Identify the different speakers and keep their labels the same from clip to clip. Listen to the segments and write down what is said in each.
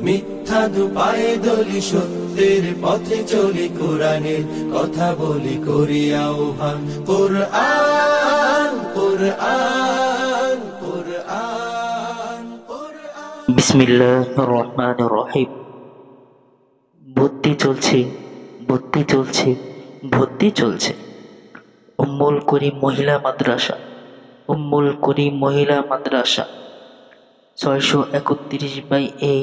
Speaker 1: মিথ্যা দুপায়ে দলি সত্যের পথে চলি কোরআনের কথা বলি করি আহ্বান কোরআন কোরআন কোরআন কোরআন।
Speaker 2: বিসমিল্লাহির রহমানির রহিম। ভর্তি চলছে, ভর্তি চলছে, ভর্তি চলছে। উম্মুল করিম মহিলা মাদ্রাসা, উম্মুল করিম মহিলা মাদ্রাসা 631/A,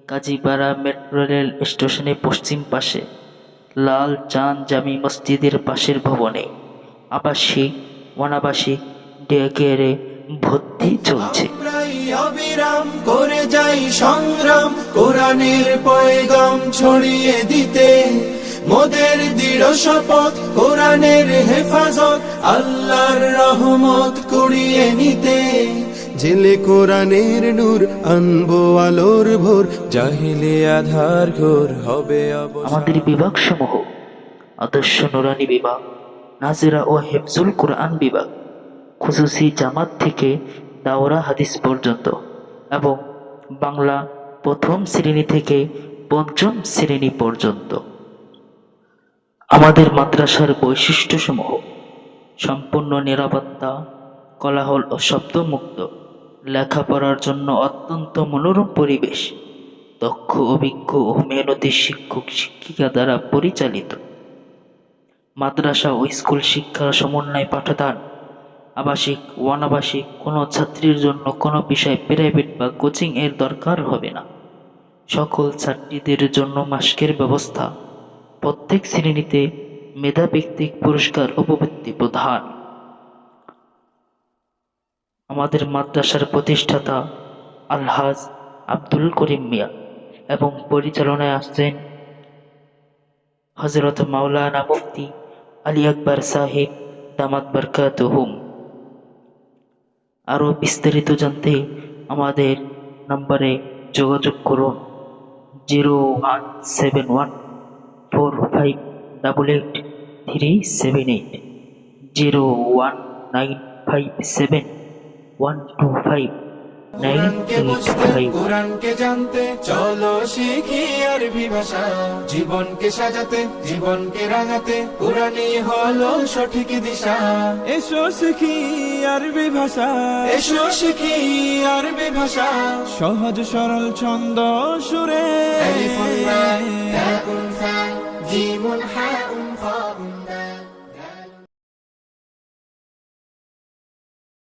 Speaker 2: কাজীপাড়া মেট্রো রেল স্টেশনের পশ্চিম পাশে লাল চাঁদ জামি মসজিদের পাশের ভবনে আবাসিক অনাবাসিক ডে কেয়ারে ভর্তি চলছে।
Speaker 1: অবিরাম করে যাই সংগ্রাম কোরআনের পয়গাম ছড়িয়ে দিতে, মোদের দৃঢ় শপথ কোরআনের হেফাজত আল্লাহর রহমত কুড়িয়ে নিতে। জেলে কোরআনের নূর আনবো আলোর ভোর, জাহিলি আধার ঘোর হবে
Speaker 2: আমাদের বিভাগ সমূহ: আদর্শ নুরানি বিভাগ, নাজিরা ও হিফজুল কোরআন বিভাগ, খুসুসি জামাত থেকে দাওরা হাদিস পর্যন্ত এবং বাংলা প্রথম শ্রেণী থেকে পঞ্চম শ্রেণী পর্যন্ত। আমাদের মাদ্রাসার বৈশিষ্ট্যসমূহ: সম্পূর্ণ নিরাপত্তা, কোলাহল ও শব্দমুক্ত, লেখাপড়ার জন্য অত্যন্ত মনোরম পরিবেশ, দক্ষ অভিজ্ঞ ও মেহনতি শিক্ষক শিক্ষিকা দ্বারা পরিচালিত। মাদ্রাসা ও স্কুল শিক্ষার সমন্বয় পাঠদান। আবাসিক ও অনাবাসিক কোনো ছাত্রীর জন্য কোনো বিষয় প্রাইভেট বা কোচিং এর দরকার হবে না। সকল ছাত্রীদের জন্য মাস্কের ব্যবস্থা। প্রত্যেক শ্রেণীতে মেধাভিত্তিক পুরস্কার ও উপবৃত্তি প্রদান। আমাদের মাদ্রাসার প্রতিষ্ঠাতা আলহাজ আব্দুল করিম মিয়া এবং পরিচালনায় আসছেন হযরত মাওলানা মুফতি আলী আকবর সাহেব দামাত বরকাতুহুম। আরও বিস্তারিত জানতে আমাদের নম্বরে যোগাযোগ করুন 01714588378, 01957125985।
Speaker 1: কোরআনকে জানতে চলো শিখি আরবি ভাষা, জীবনকে সাজাতে জীবনকে রাঙাতে কোরআনই হলো সঠিক দিশা। এসো শিখি আরবি ভাষা, এসো শিখি আরবি ভাষা, সহজ সরল ছন্দ সুরে।